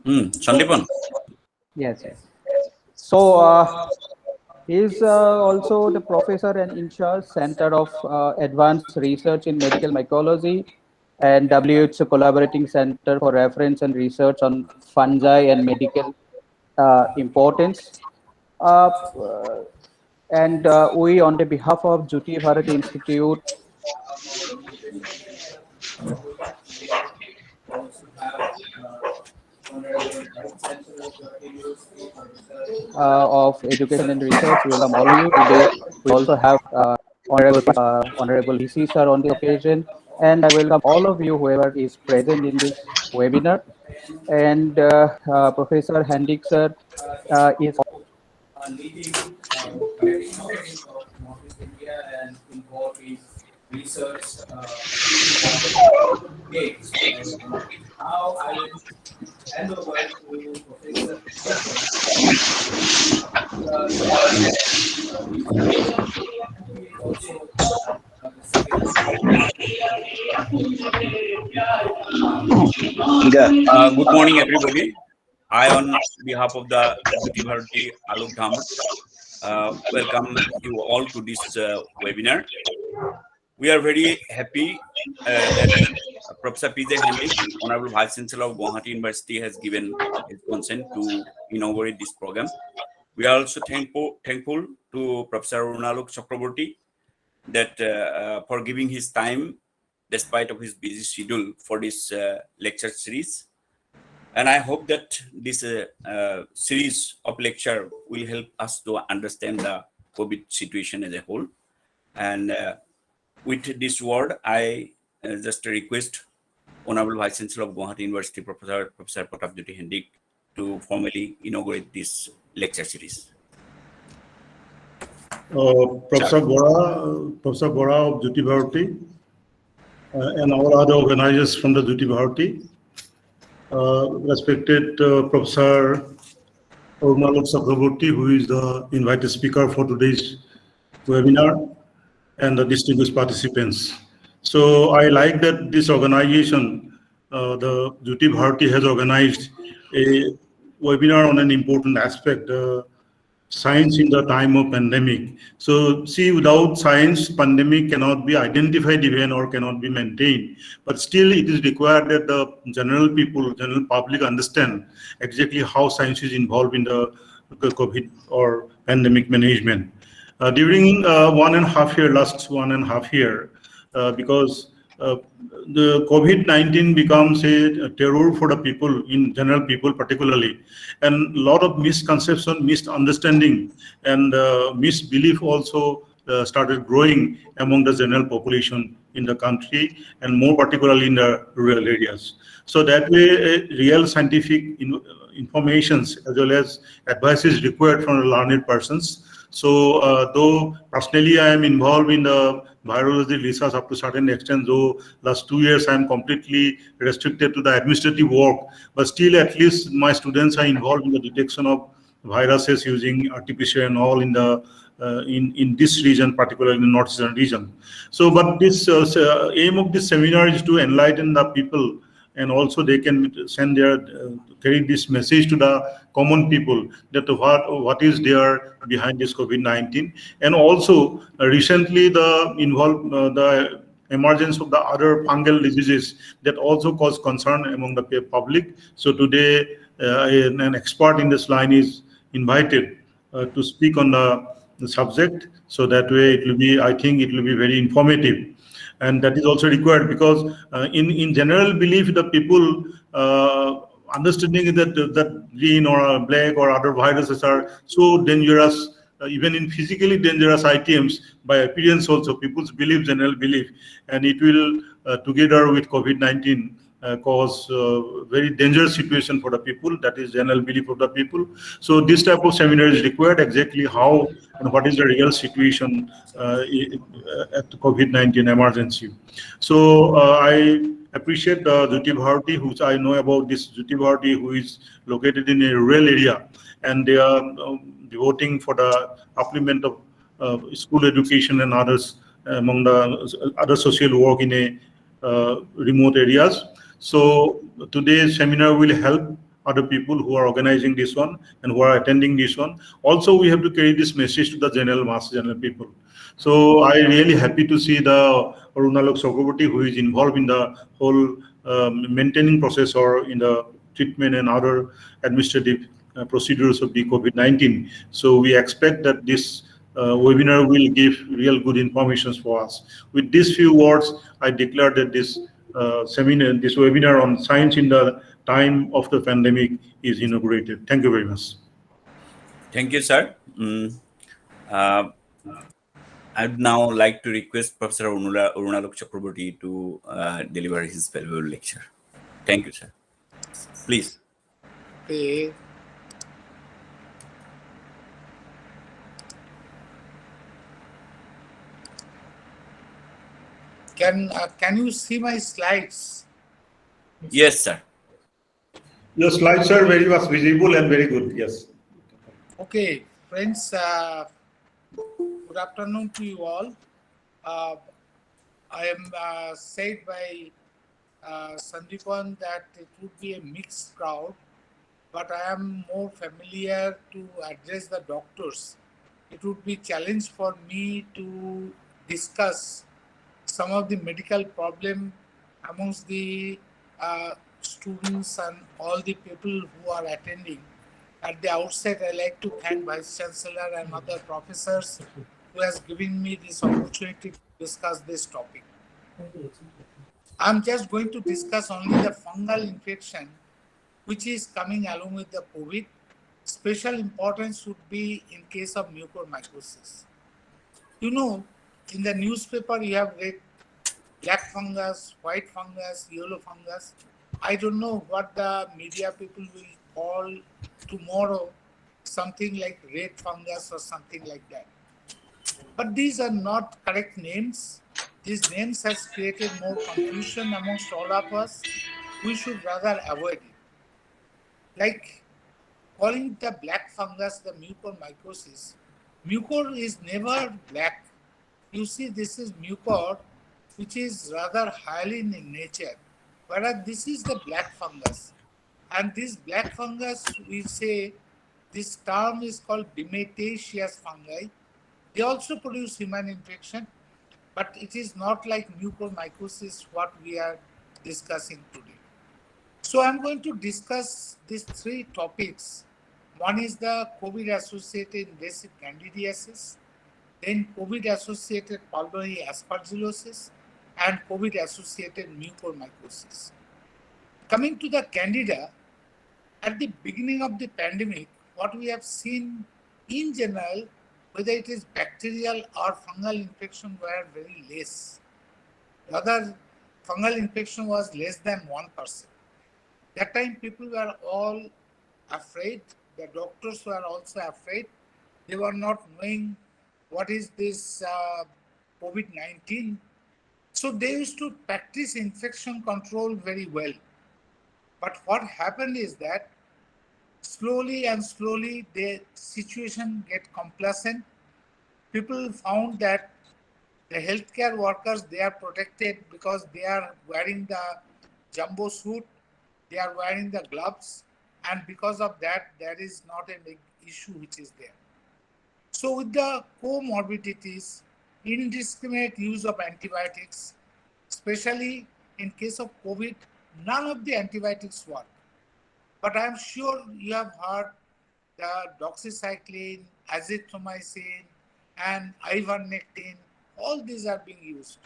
Sandipan. Yes, yes. So he is also the professor and in charge Center of Advanced Research in Medical Mycology and WHO Collaborating Center for Reference and Research on Fungi and Medical Importance. Uh, and we, on the behalf of Jyoti Bharati Institute, of Education and Research, welcome all of you. Today, we also have Honorable DC sir on the occasion, and I welcome all of you, whoever is present in this webinar. And Professor Hendik sir is leading technology of Northeast India and involved in research on games. Now I will hand over to Professor also the second. Yeah. Good morning, everybody. I, on behalf of the Jyoti Bharati Alok Dham, welcome you all to this webinar. We are very happy that Professor P.J. Hendik, Honorable Vice Chancellor of Guwahati University, has given his consent to inaugurate this program. We are also thankful to Professor Runalok Chakraborty that for giving his time despite of his busy schedule for this lecture series. And I hope that this series of lecture will help us to understand the COVID situation as a whole. And with this word, I just request Honorable Vice Chancellor of Guwahati University, Professor Pratap Jyoti Hendik, to formally inaugurate this lecture series. Professor Bora of Jyoti Bharati, and all other organizers from the Jyoti Bharati, respected Professor Runalok Chakraborty, who is the invited speaker for today's webinar, and the distinguished participants. So I like that this organization, the Jyoti Bharati, has organized a webinar on an important aspect, science in the time of pandemic. So see, without science, pandemic cannot be identified even or cannot be maintained. But still, it is required that the general public understand exactly how science is involved in the COVID or pandemic management. During last 1.5 year, because the COVID-19 becomes a terror for the people, in general people particularly, and a lot of misconception, misunderstanding, and misbelief also started growing among the general population in the country, and more particularly in the rural areas. So that way, real scientific informations as well as advice is required from the learned persons. So though personally I am involved in the virology research up to a certain extent, though last 2 years I am completely restricted to the administrative work, but still at least my students are involved in the detection of viruses using RT-PCR and all in the in this region, particularly in the northeastern region. So, but this aim of this seminar is to enlighten the people, and also they can send their carry this message to the common people that what is there behind this COVID-19, and also recently the emergence of the other fungal diseases that also cause concern among the public. So today an expert in this line is invited to speak on the subject. So that way it will be, I think it will be very informative. And that is also required because in general belief, the people understanding that green or black or other viruses are so dangerous, even in physically dangerous items by appearance also, people's belief, general belief, and it will together with COVID-19 cause very dangerous situation for the people. That is general belief of the people. So this type of seminar is required, exactly how and what is the real situation at the COVID-19 emergency. So I appreciate the Jyoti Bharati, which I know about this Jyoti Bharati, who is located in a rural area, and they are devoting for the upliftment of school education and others among the other social work in a remote areas. So today's seminar will help other people who are organizing this one and who are attending this one. Also, we have to carry this message to the general mass, general people. So I really happy to see the Arunalok Chakraborty, who is involved in the whole maintaining process or in the treatment and other administrative procedures of the COVID-19. So we expect that this webinar will give real good information for us. With these few words, I declare that this seminar, this webinar on science in the time of the pandemic is inaugurated. Thank you very much. Thank you, sir. I'd now like to request Professor Arunalok Chakraborty to deliver his valuable lecture. Thank you, sir. Please. Okay. Can you see my slides? Yes, sir. Your slides are very much visible and very good. Yes. Okay, friends. Good afternoon to you all. I am said by Sandeepan that it would be a mixed crowd, but I am more familiar to address the doctors. It would be a challenge for me to discuss some of the medical problem amongst the students and all the people who are attending. At the outset, I like to thank Vice Chancellor and other professors who has given me this opportunity to discuss this topic. I'm just going to discuss only the fungal infection which is coming along with the COVID. Special importance would be in case of mucormycosis. You know, in the newspaper you have read black fungus, white fungus, yellow fungus. I don't know what the media people will call tomorrow, something like red fungus or something like that. But these are not correct names. These names has created more confusion amongst all of us. We should rather avoid it. Like calling the black fungus the mucormycosis. Mucor is never black. You see, this is mucor, which is rather hyaline in nature, whereas this is the black fungus. And this black fungus, we say, this term is called Bimetaceous fungi. They also produce human infection, but it is not like mucormycosis what we are discussing today. So I'm going to discuss these three topics. One is the COVID-associated invasive candidiasis, then COVID-associated pulmonary aspergillosis, and COVID-associated mucormycosis. Coming to the candida, at the beginning of the pandemic, what we have seen in general, whether it is bacterial or fungal infection, were very less. The other fungal infection was less than 1%. That time people were all afraid. The doctors were also afraid. They were not knowing what is this COVID-19. So they used to practice infection control very well. But what happened is that slowly and slowly the situation get complacent. People found that the healthcare workers, they are protected because they are wearing the jumbo suit, they are wearing the gloves, and because of that, there is not a big issue which is there. So with the comorbidities, indiscriminate use of antibiotics, especially in case of COVID, none of the antibiotics work. But I am sure you have heard the doxycycline, azithromycin, and ivermectin. All these are being used.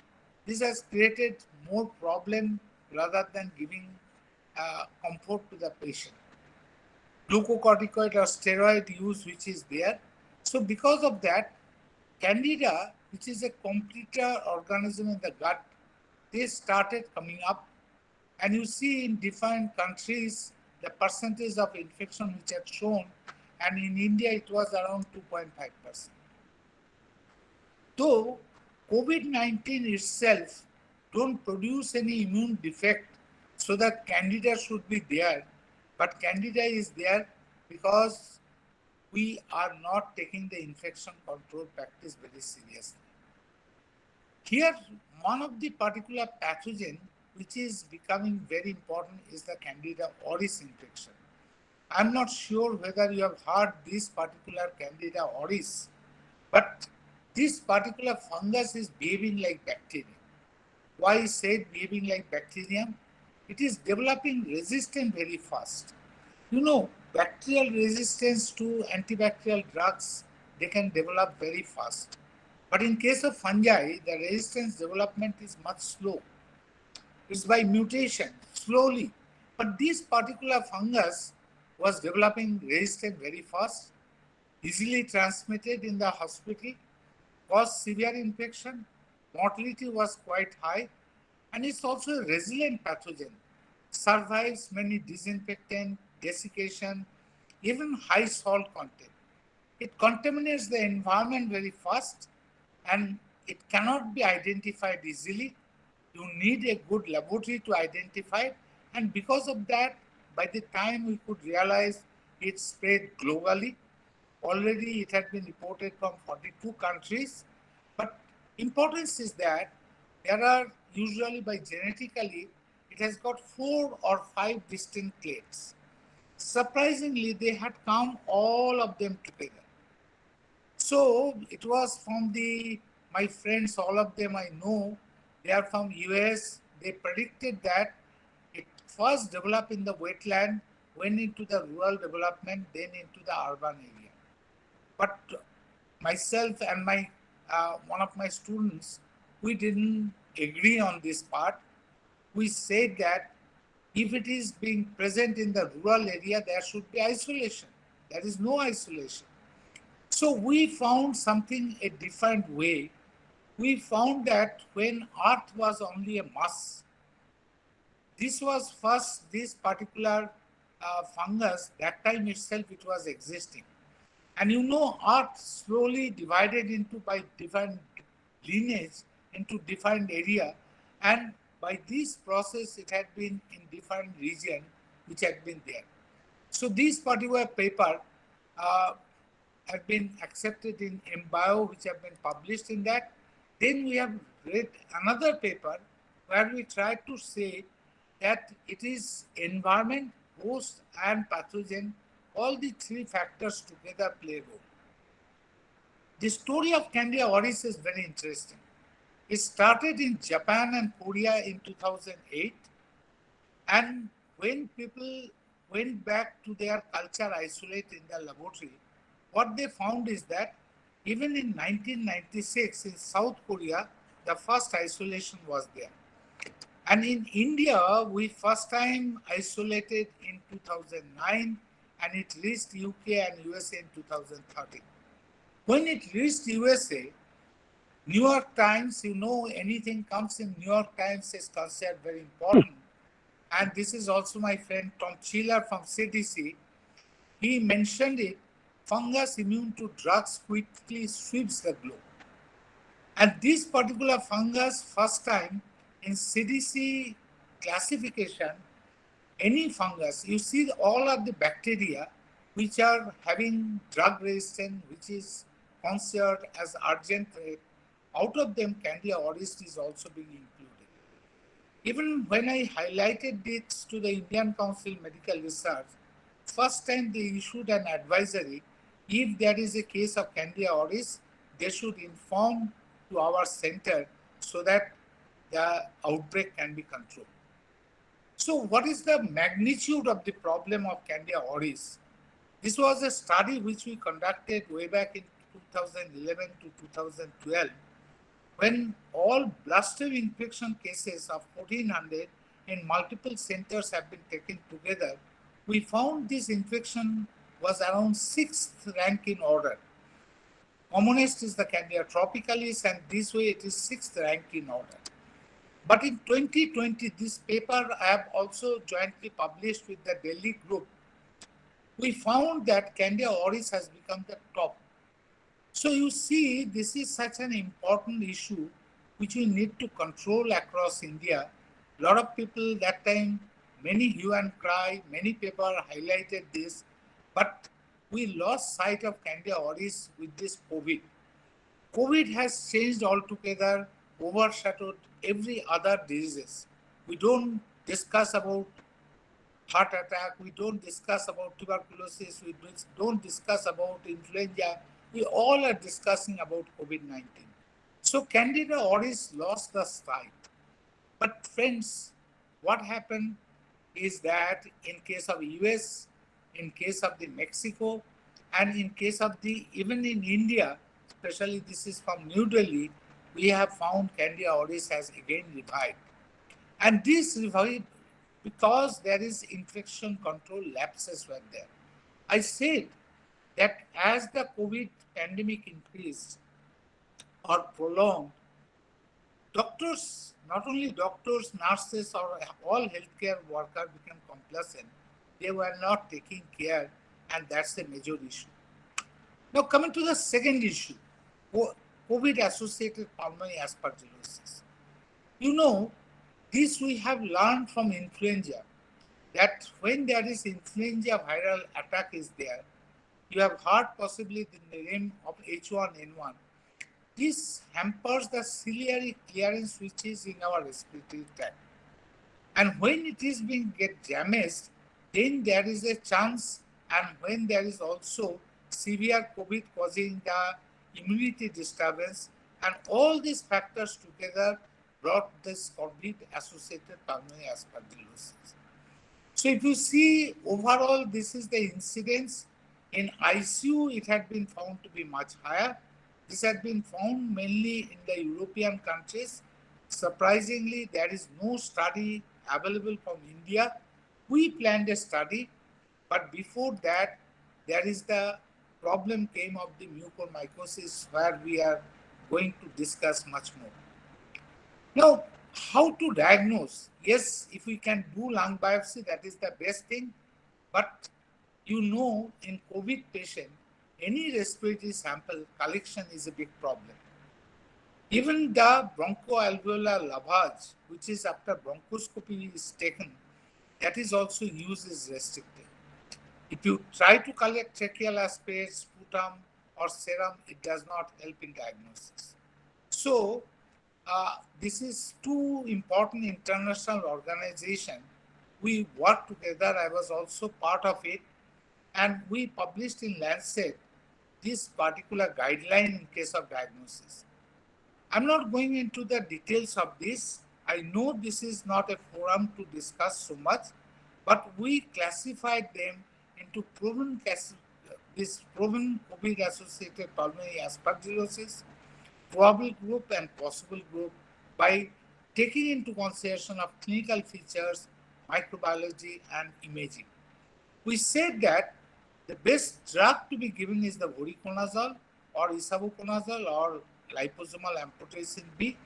This has created more problem rather than giving comfort to the patient. Glucocorticoid or steroid use which is there. So because of that, Candida, which is a completer organism in the gut, they started coming up. And you see in different countries, the percentage of infection which had shown, and in India it was around 2.5%. Though COVID-19 itself don't produce any immune defect so that Candida should be there, but Candida is there because we are not taking the infection control practice very seriously. Here, one of the particular pathogen which is becoming very important is the Candida auris infection. I'm not sure whether you have heard this particular Candida auris, but this particular fungus is behaving like bacterium. Why is said behaving like bacterium? It is developing resistance very fast. You know, bacterial resistance to antibacterial drugs, they can develop very fast. But in case of fungi, the resistance development is much slow. It's by mutation, slowly. But this particular fungus was developing resistance very fast, easily transmitted in the hospital, caused severe infection, mortality was quite high, and it's also a resilient pathogen. Survives many disinfectant, desiccation, even high salt content. It contaminates the environment very fast and it cannot be identified easily. You need a good laboratory to identify it. And because of that, by the time we could realize it spread globally, already it had been reported from 42 countries. But importance is that there are usually by genetically, it has got 4 or 5 distinct clades. Surprisingly, they had come all of them together. So it was from my friends, all of them I know, they are from US. They predicted that it first developed in the wetland, went into the rural development, then into the urban area. But myself and one of my students, we didn't agree on this part. We said that if it is being present in the rural area, there should be isolation. There is no isolation. So we found something a different way. We found that when Earth was only a mass, this was first this particular fungus, that time itself it was existing. And you know, Earth slowly divided into by different lineage into different area, and by this process it had been in different region which had been there. So this particular paper have been accepted in MBio, which have been published in that. Then we have read another paper where we tried to say that it is environment, host and pathogen, all the 3 factors together play a role. The story of Candida auris is very interesting. It started in Japan and Korea in 2008, and when people went back to their culture isolate in the laboratory, what they found is that even in 1996 in South Korea, the first isolation was there. And in India, we first time isolated in 2009 and it reached UK and USA in 2013. When it reached USA, New York Times, you know, anything comes in New York Times is considered very important. And this is also my friend Tom Chiller from CDC. He mentioned it, fungus immune to drugs quickly sweeps the globe. And this particular fungus, first time in CDC classification, any fungus, you see all of the bacteria which are having drug resistance, which is considered as urgent threat, out of them Candida auris is also being included. Even when I highlighted this to the Indian Council Medical Research, first time they issued an advisory, if there is a case of Candida auris, they should inform to our center so that the outbreak can be controlled. So what is the magnitude of the problem of Candida auris? This was a study which we conducted way back in 2011 to 2012, when all bloodstream infection cases of 1400 in multiple centers have been taken together. We found this infection was around 6th rank in order. Commonest is the Candida tropicalis, and this way it is 6th rank in order. But in 2020, this paper I have also jointly published with the Delhi group. We found that Candida auris has become the top. So you see, this is such an important issue which we need to control across India. A lot of people that time, many hue and cry, many papers highlighted this, but we lost sight of Candida auris with this COVID. COVID has changed altogether, overshadowed every other diseases. We don't discuss about heart attack, we don't discuss about tuberculosis, we don't discuss about influenza. We all are discussing about COVID-19. So Candida auris lost the sight. But friends, what happened is that in case of US, in case of the Mexico, and in case of the even in India, especially this is from New Delhi, we have found Candida auris has again revived. And this revived because there is infection control lapses were there. I said that as the COVID pandemic increased or prolonged, doctors, not only doctors, nurses, or all healthcare workers became complacent. They were not taking care, and that's the major issue. Now, coming to the second issue, COVID-associated pulmonary aspergillosis. You know, this we have learned from influenza, that when there is influenza viral attack is there, you have heard possibly the name of H1N1. This hampers the ciliary clearance which is in our respiratory tract. And when it is being get damaged, then there is a chance, and when there is also severe COVID causing the immunity disturbance, and all these factors together brought this COVID-associated pulmonary aspergillosis. So if you see overall, this is the incidence. In ICU, it had been found to be much higher. This had been found mainly in the European countries. Surprisingly, there is no study available from India. We planned a study, but before that, there is the problem came of the mucormycosis, where we are going to discuss much more. Now, how to diagnose? Yes, if we can do lung biopsy, that is the best thing. But you know, in COVID patient, any respiratory sample collection is a big problem. Even the bronchoalveolar lavage, which is after bronchoscopy is taken, that is also used is restricted. If you try to collect tracheal aspirate, sputum, or serum, it does not help in diagnosis. So, this is two important international organizations. We work together. I was also part of it, and we published in Lancet this particular guideline in case of diagnosis. I'm not going into the details of this. I know this is not a forum to discuss so much, but we classified them into proven COVID-associated pulmonary aspergillosis, probable group, and possible group by taking into consideration of clinical features, microbiology, and imaging. We said that the best drug to be given is the voriconazole or isavuconazole or liposomal amphotericin B.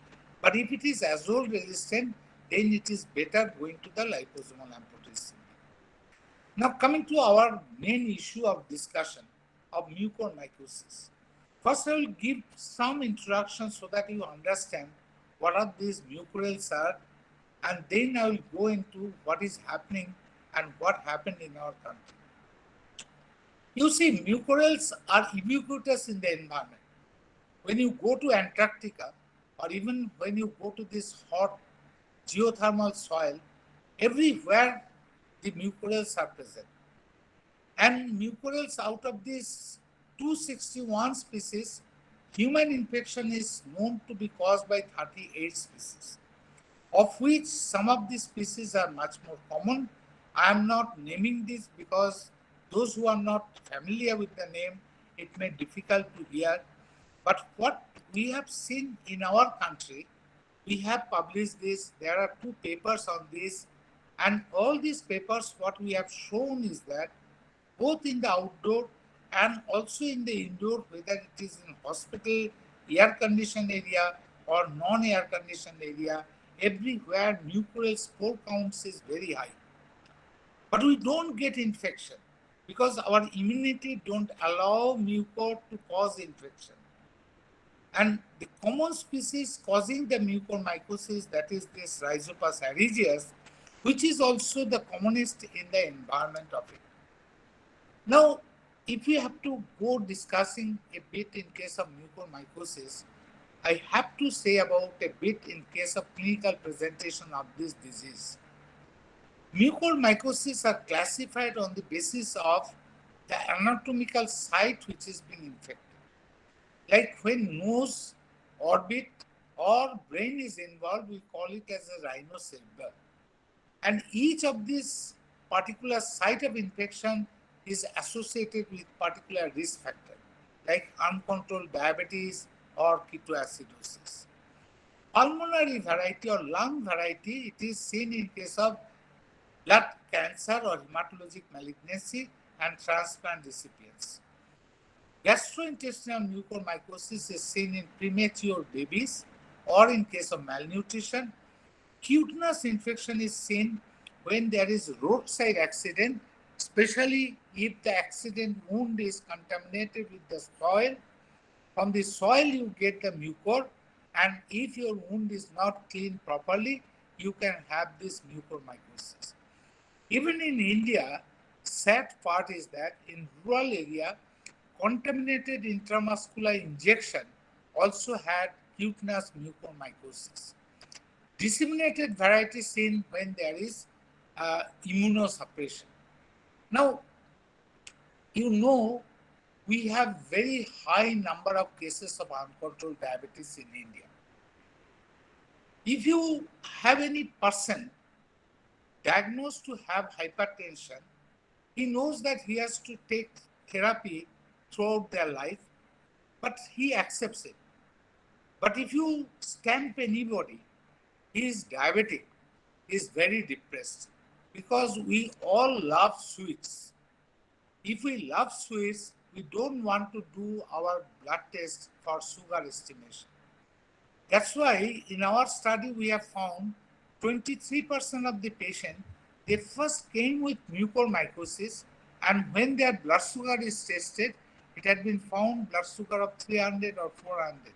But if it is azole resistant, then it is better going to the liposomal amphotericin B. Now coming to our main issue of discussion of mucormycosis. First, I will give some introduction so that you understand what are these mucorales are, and then I will go into what is happening and what happened in our country. You see, mucorales are ubiquitous in the environment. When you go to Antarctica, or even when you go to this hot geothermal soil, everywhere the mucorales are present. And mucorales, out of these 261 species, human infection is known to be caused by 38 species, of which some of these species are much more common. I am not naming this because those who are not familiar with the name, it may be difficult to hear. But what we have seen in our country, we have published this. There are 2 papers on this. And all these papers, what we have shown is that both in the outdoor and also in the indoor, whether it is in hospital, air-conditioned area or non-air-conditioned area, everywhere mucorale spore counts is very high. But we don't get infection because our immunity don't allow mucor to cause infection. And the common species causing the mucormycosis, that is this Rhizopus aeregeus, which is also the commonest in the environment of it. Now, if we have to go discussing a bit in case of mucormycosis, I have to say about a bit in case of clinical presentation of this disease. Mucormycosis are classified on the basis of the anatomical site which is being infected. Like when nose, orbit, or brain is involved, we call it as a rhinocerebral. And each of these particular site of infection is associated with particular risk factor, like uncontrolled diabetes or ketoacidosis. Pulmonary variety or lung variety, it is seen in case of blood cancer or hematologic malignancy and transplant recipients. Gastrointestinal mucormycosis is seen in premature babies or in case of malnutrition. Cutaneous infection is seen when there is roadside accident, especially if the accident wound is contaminated with the soil. From the soil you get the mucor, and if your wound is not cleaned properly, you can have this mucormycosis. Even in India, sad part is that in rural area, contaminated intramuscular injection also had cutaneous mucormycosis. Disseminated variety seen when there is immunosuppression. Now, you know, we have very high number of cases of uncontrolled diabetes in India. If you have any person diagnosed to have hypertension, he knows that he has to take therapy throughout their life, but he accepts it. But if you stamp anybody, he is diabetic, he is very depressed, because we all love sweets. If we love sweets, we don't want to do our blood test for sugar estimation. That's why in our study we have found 23% of the patient, they first came with mucormycosis, and when their blood sugar is tested, it had been found blood sugar of 300 or 400.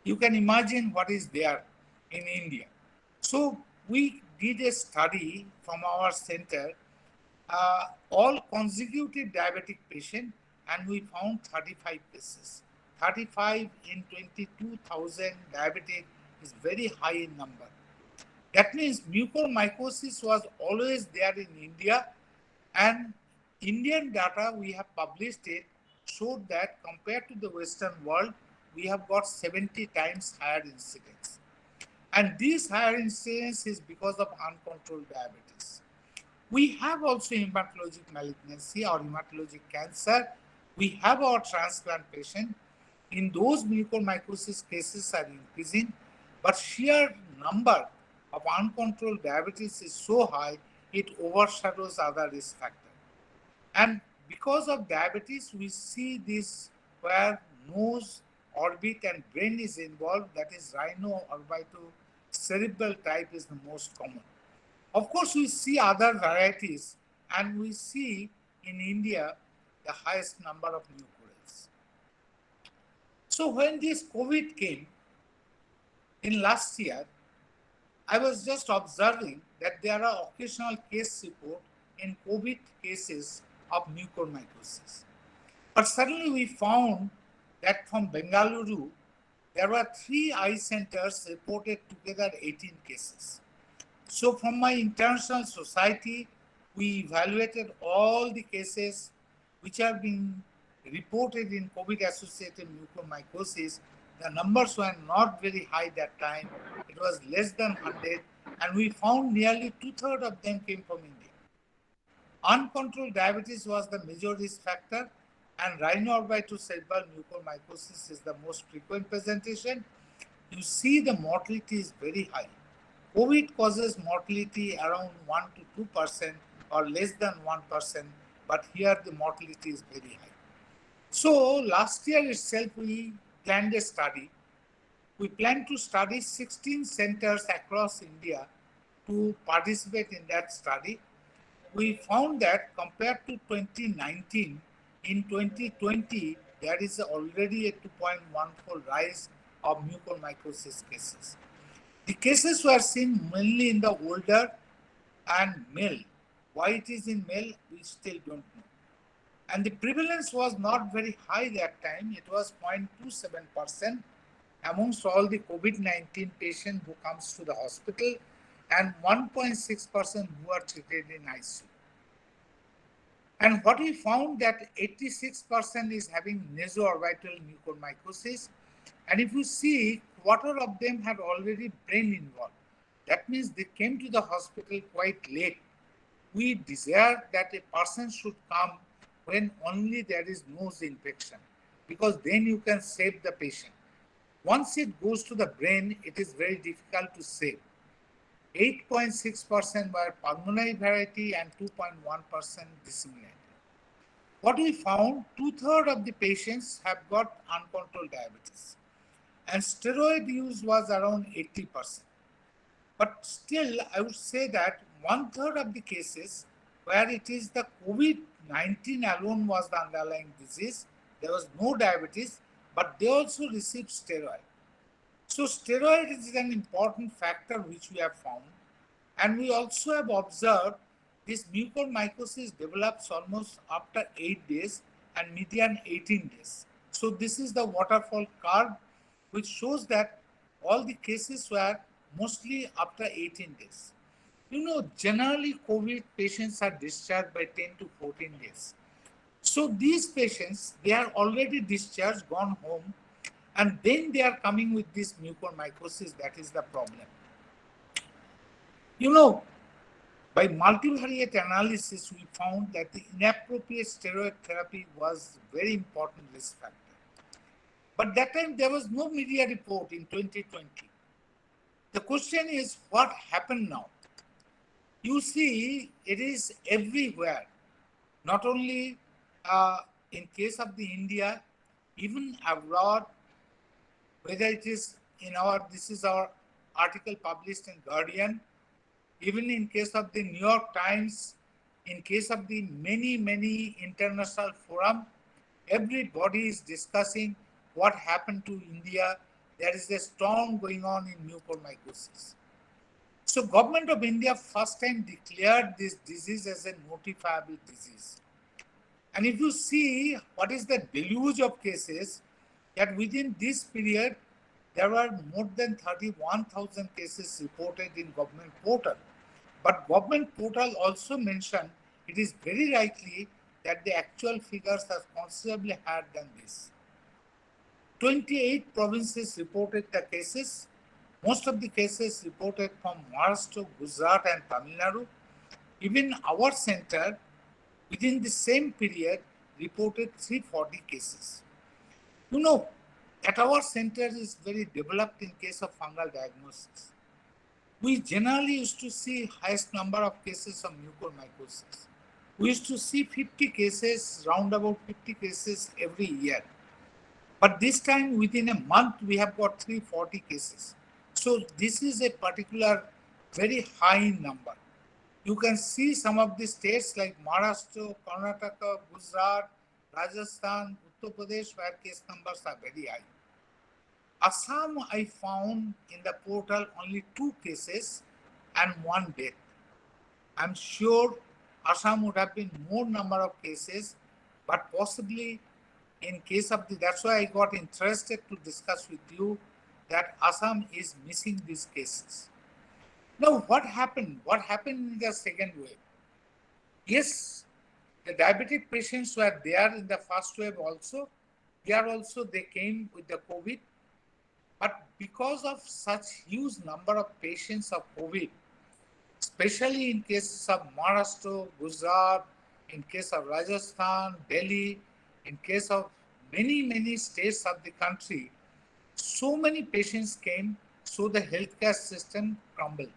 You can imagine what is there in India. So we did a study from our center, all consecutive diabetic patients, and we found 35 cases. 35 in 22,000 diabetic is very high in number. That means mucormycosis was always there in India, and Indian data we have published it showed that compared to the Western world, we have got 70 times higher incidence. And this higher incidence is because of uncontrolled diabetes. We have also hematologic malignancy or hematologic cancer. We have our transplant patient. In those mucormycosis cases are increasing, but sheer number of uncontrolled diabetes is so high, it overshadows other risk factors. And because of diabetes, we see this where nose, orbit, and brain is involved, that is rhino-orbitocerebral type is the most common. Of course, we see other varieties, and we see in India the highest number of mucorales. So when this COVID came in last year, I was just observing that there are occasional case reports in COVID cases of mucormycosis. But suddenly we found that from Bengaluru, there were 3 eye centers reported together 18 cases. So from my international society, we evaluated all the cases which have been reported in COVID-associated mucormycosis. The numbers were not very high that time. It was less than 100, and we found nearly 2/3 of them came from India. Uncontrolled diabetes was the major risk factor, and rhino-orbitocerebral mucormycosis is the most frequent presentation. You see the mortality is very high. COVID causes mortality around 1 to 2% or less than 1%, but here the mortality is very high. So last year itself, we planned a study. We planned to study 16 centers across India to participate in that study. We found that compared to 2019, in 2020, there is already a 2.14 rise of mucormycosis cases. The cases were seen mainly in the older and male. Why it is in male, we still don't know. And the prevalence was not very high that time. It was 0.27% amongst all the COVID-19 patients who comes to the hospital. and 1.6% who are treated in ICU. And what we found that 86% is having nasoorbital mucormycosis. And if you see, quarter of them had already brain involved. That means they came to the hospital quite late. We desire that a person should come when only there is nose infection, because then you can save the patient. Once it goes to the brain, it is very difficult to save. 8.6% were pulmonary variety and 2.1% disseminated. What we found, 2/3 of the patients have got uncontrolled diabetes, and steroid use was around 80%. But still, I would say that 1/3 of the cases where it is the COVID-19 alone was the underlying disease, there was no diabetes, but they also received steroid. So steroid is an important factor which we have found. And we also have observed this mucormycosis develops almost after 8 days and median 18 days. So this is the waterfall curve, which shows that all the cases were mostly after 18 days. You know, generally COVID patients are discharged by 10 to 14 days. So these patients, they are already discharged, gone home, and then they are coming with this mucormycosis. That is the problem. You know, by multivariate analysis, we found that the inappropriate steroid therapy was very important risk factor. But that time there was no media report in 2020. The question is, what happened now? You see, it is everywhere. Not only in case of the India, even abroad, whether it is in this is our article published in Guardian, even in case of the New York Times, in case of the many international forum, everybody is discussing what happened to India. There is a storm going on in mucormycosis. So Government of India first time declared this disease as a notifiable disease. And if you see what is the deluge of cases, that within this period, there were more than 31,000 cases reported in government portal. But government portal also mentioned it is very likely that the actual figures are considerably higher than this. 28 provinces reported the cases. Most of the cases reported from Maharashtra, Gujarat and Tamil Nadu. Even our center, within the same period, reported 340 cases. You know, at our center is very developed in case of fungal diagnosis. We generally used to see highest number of cases of mucormycosis. We used to see 50 cases, round about 50 cases every year. But this time within a month, we have got 340 cases. So this is a particular very high number. You can see some of the states like Maharashtra, Karnataka, Gujarat, Rajasthan, Uttar Pradesh, where case numbers are very high. Assam, I found in the portal only 2 cases and 1 death. I'm sure Assam would have been more number of cases, but possibly in case of that's why I got interested to discuss with you that Assam is missing these cases. Now, what happened? What happened in the second wave? Yes, the diabetic patients were there in the first wave also. They came with the COVID. But because of such huge number of patients of COVID, especially in cases of Maharashtra, Gujarat, in case of Rajasthan, Delhi, in case of many states of the country, so many patients came, so the healthcare system crumbled.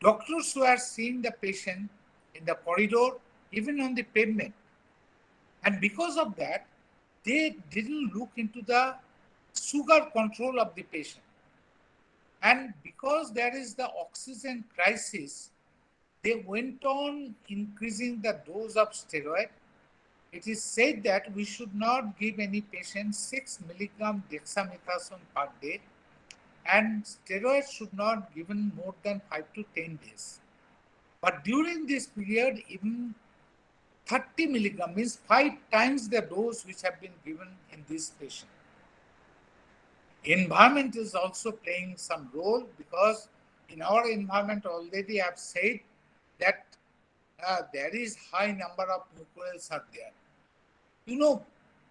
Doctors were seeing the patient in the corridor, even on the pavement. And because of that, they didn't look into the sugar control of the patient. And because there is the oxygen crisis, they went on increasing the dose of steroid. It is said that we should not give any patient 6 milligram dexamethasone per day, and steroids should not be given more than 5 to 10 days. But during this period, even 30 milligram means 5 times the dose which have been given in this patient. Environment is also playing some role, because in our environment already I've said that there is high number of mucorales are there. You know,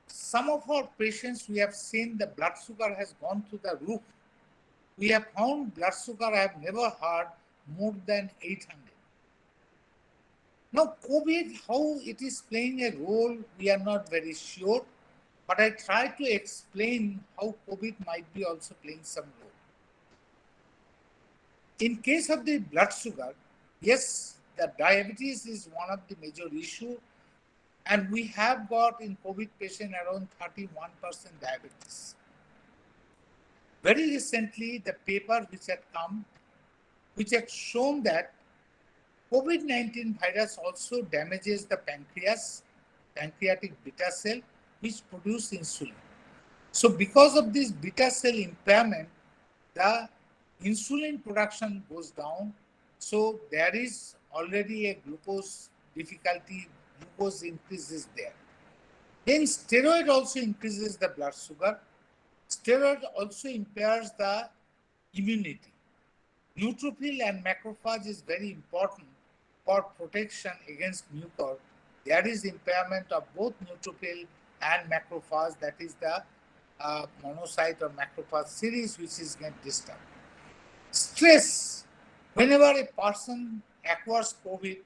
some of our patients we have seen the blood sugar has gone to the roof. We have found blood sugar I have never heard more than 800. Now, COVID, how it is playing a role, we are not very sure, but I try to explain how COVID might be also playing some role. In case of the blood sugar, yes, the diabetes is one of the major issue, and we have got in COVID patient around 31% diabetes. Very recently, the paper which had come, which had shown that COVID-19 virus also damages the pancreas, pancreatic beta cell, which produce insulin. So because of this beta cell impairment, the insulin production goes down. So there is already a glucose difficulty, glucose increases there. Then steroid also increases the blood sugar. Steroid also impairs the immunity. Neutrophil and macrophage is very important for protection against mucor. There is impairment of both neutrophil and macrophage, that is the monocyte or macrophage series which is get disturbed. Stress. Whenever a person acquires COVID,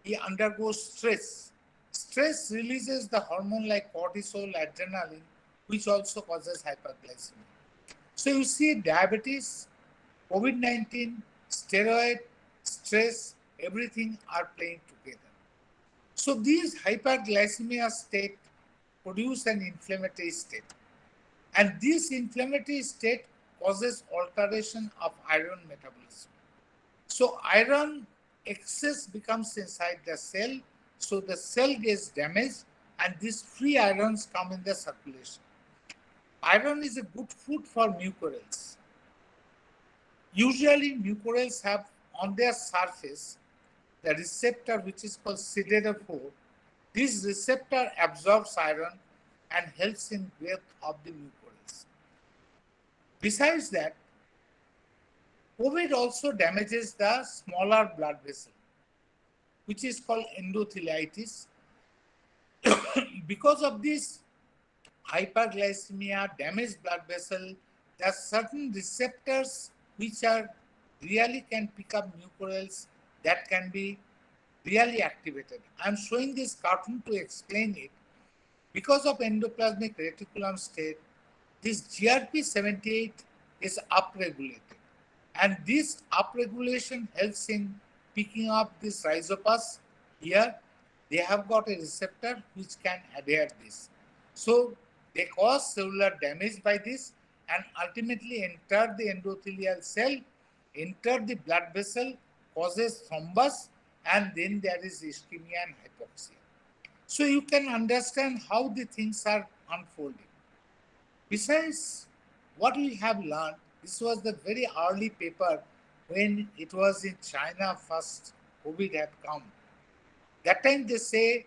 he undergoes stress. Stress releases the hormone like cortisol, adrenaline, which also causes hyperglycemia. So you see diabetes, COVID-19, steroid, stress, everything are playing together. So these hyperglycemia state produce an inflammatory state. And this inflammatory state causes alteration of iron metabolism. So iron excess becomes inside the cell, so the cell gets damaged and these free irons come in the circulation. Iron is a good food for mucorales. Usually mucorales have on their surface the receptor which is called CD4. This receptor absorbs iron and helps in growth of the mucorales. Besides that, COVID also damages the smaller blood vessel, which is called endotheliitis. Because of this hyperglycemia, damaged blood vessel, there are certain receptors which are really can pick up mucorales that can be really activated. I am showing this cartoon to explain it. Because of endoplasmic reticulum state, this GRP78 is upregulated. And this upregulation helps in picking up this rhizopus. Here, they have got a receptor which can adhere this. So they cause cellular damage by this and ultimately enter the endothelial cell, enter the blood vessel, causes thrombus, and then there is ischemia and hypoxia. So you can understand how the things are unfolding. Besides, what we have learned, this was the very early paper when it was in China first, COVID had come. That time they say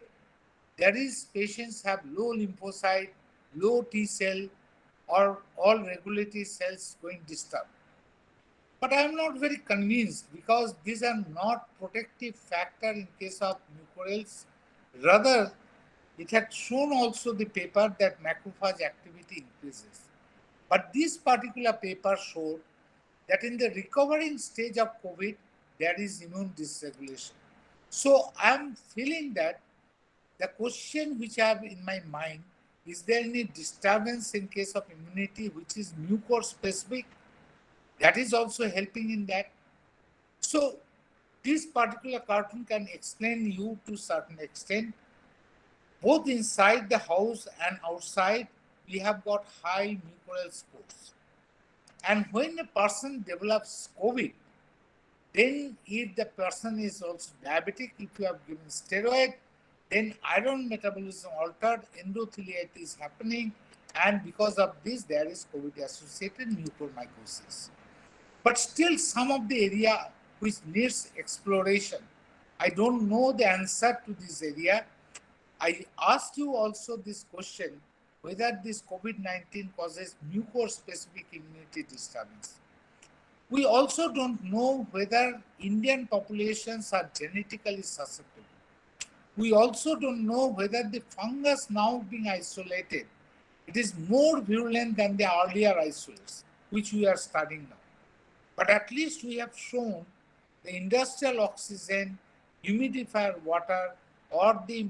there is patients have low lymphocyte, low T cell, or all regulatory cells going disturbed. But I am not very convinced because these are not protective factor in case of mucorales. Rather, it had shown also the paper that macrophage activity increases. But this particular paper showed that in the recovering stage of COVID, there is immune dysregulation. So I am feeling that the question which I have in my mind, is there any disturbance in case of immunity which is mucor specific? That is also helping in that. So this particular cartoon can explain you to certain extent. Both inside the house and outside, we have got high mucorale scores. And when a person develops COVID, then if the person is also diabetic, if you have given steroid, then iron metabolism altered, endotheliitis is happening, and because of this, there is COVID-associated mucormycosis. But still, some of the area which needs exploration, I don't know the answer to this area. I asked you also this question, whether this COVID-19 causes mucor-specific immunity disturbance. We also don't know whether Indian populations are genetically susceptible. We also don't know whether the fungus now being isolated, it is more virulent than the earlier isolates, which we are studying now. But at least we have shown the industrial oxygen, humidifier water, or the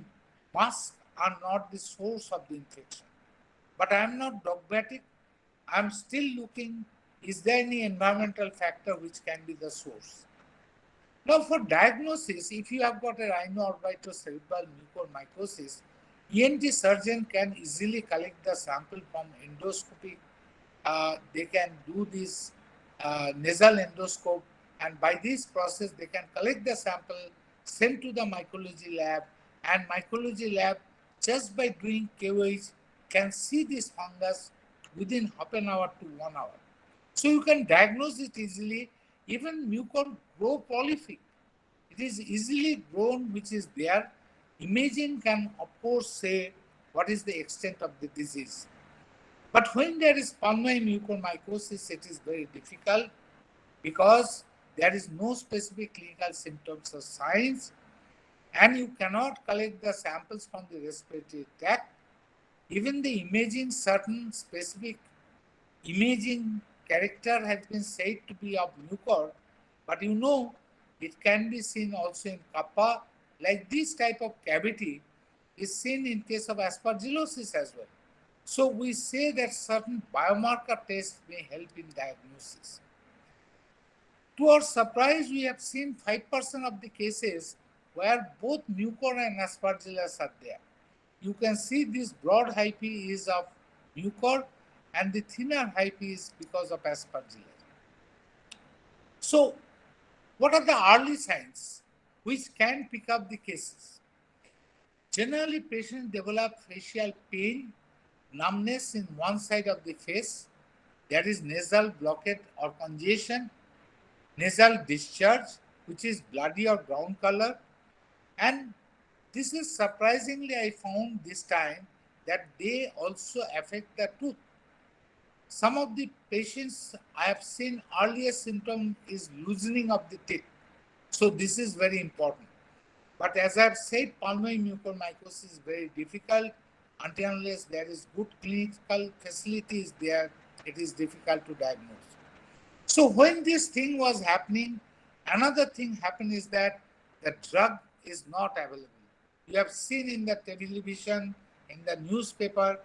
mask are not the source of the infection. But I am not dogmatic. I am still looking, is there any environmental factor which can be the source? Now, for diagnosis, if you have got a rhinocerebral mucormycosis, ENT surgeon can easily collect the sample from endoscopic. They can do this nasal endoscope, and by this process, they can collect the sample, send to the mycology lab, and mycology lab, just by doing KOH, can see this fungus within half an hour to 1 hour. So you can diagnose it easily. Even mucor grow prolific. It is easily grown, which is there. Imaging can, of course, say what is the extent of the disease. But when there is pulmonary mucormycosis, it is very difficult because there is no specific clinical symptoms or signs, and you cannot collect the samples from the respiratory tract. Even the imaging, certain specific imaging character has been said to be of mucor, but you know, it can be seen also in kappa. Like this type of cavity is seen in case of aspergillosis as well. So we say that certain biomarker tests may help in diagnosis. To our surprise, we have seen 5% of the cases where both mucor and aspergillus are there. You can see this broad hyphae is of mucor and the thinner hyphae is because of aspergillus. So, what are the early signs which can pick up the cases? Generally, patients develop facial pain, numbness in one side of the face. There is nasal blockade or congestion, nasal discharge, which is bloody or brown color. And this is surprisingly, I found this time that they also affect the tooth. Some of the patients I have seen earlier symptom is loosening of the teeth. So this is very important. But as I have said, pulmonary mucormycosis is very difficult. Until unless there is good clinical facilities there, it is difficult to diagnose. So when this thing was happening, another thing happened is that the drug is not available. You have seen in the television, in the newspaper,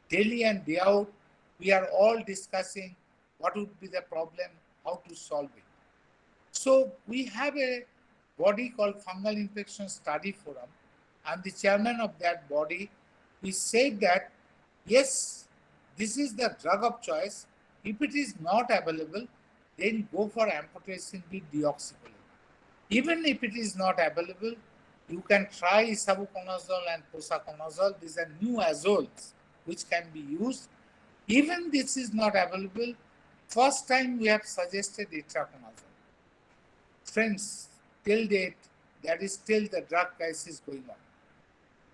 daily and day out, we are all discussing what would be the problem, how to solve it. So we have a body called Fungal Infection Study Forum. I'm the chairman of that body. We said that, yes, this is the drug of choice. If it is not available, then go for amphotericin B deoxycholic. Even if it is not available, you can try isavuconazole and posaconazole. These are new azoles which can be used. Even this is not available, first time we have suggested itraconazole. Friends, till date, that is still the drug crisis going on.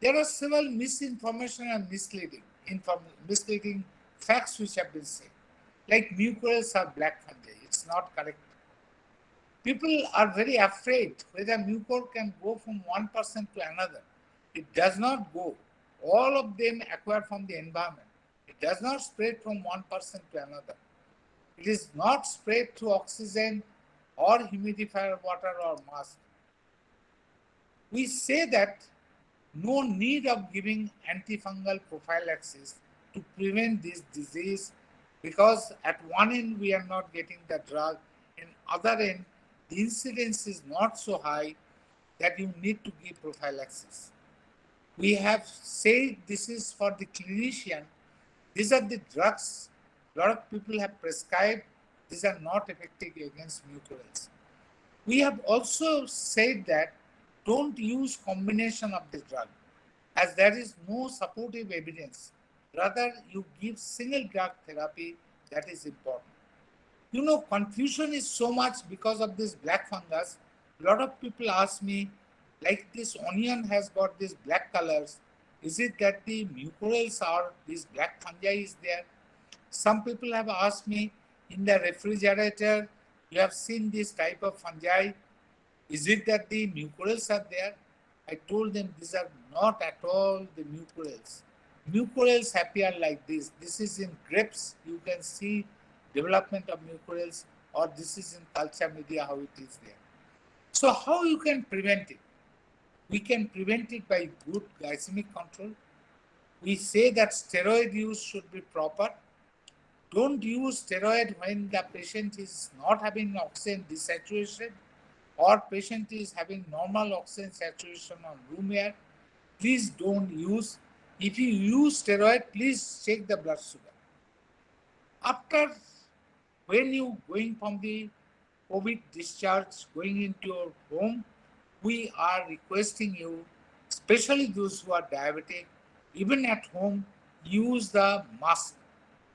There are several misinformation and misleading facts which have been said. Like mucorales are black fungi. It's not correct. People are very afraid whether mucor can go from one person to another. It does not go. All of them acquire from the environment. It does not spread from one person to another. It is not spread through oxygen or humidifier water or mask. We say that no need of giving antifungal prophylaxis to prevent this disease because at one end we are not getting the drug, and other end the incidence is not so high that you need to give prophylaxis. We have said this is for the clinician. These are the drugs a lot of people have prescribed. These are not effective against mucorales. We have also said that don't use combination of the drug as there is no supportive evidence. Rather, you give single drug therapy. That is important. You know, confusion is so much because of this black fungus. A lot of people ask me, like this onion has got these black colors. Is it that the mucorales are, this black fungi is there? Some people have asked me, in the refrigerator, You have seen this type of fungi. Is it that the mucorales are there? I told them these are not at all the mucorales. Mucorales appear like this. This is in grapes. You can see development of mucorales, or this is in culture media how it is there. So how you can prevent it? We can prevent it by good glycemic control. We say that steroid use should be proper. Don't use steroid when the patient is not having oxygen desaturation or patient is having normal oxygen saturation on room air. Please don't use. If you use steroid, please check the blood sugar. After, when you going from the COVID discharge, going into your home, we are requesting you, especially those who are diabetic, even at home, use the mask.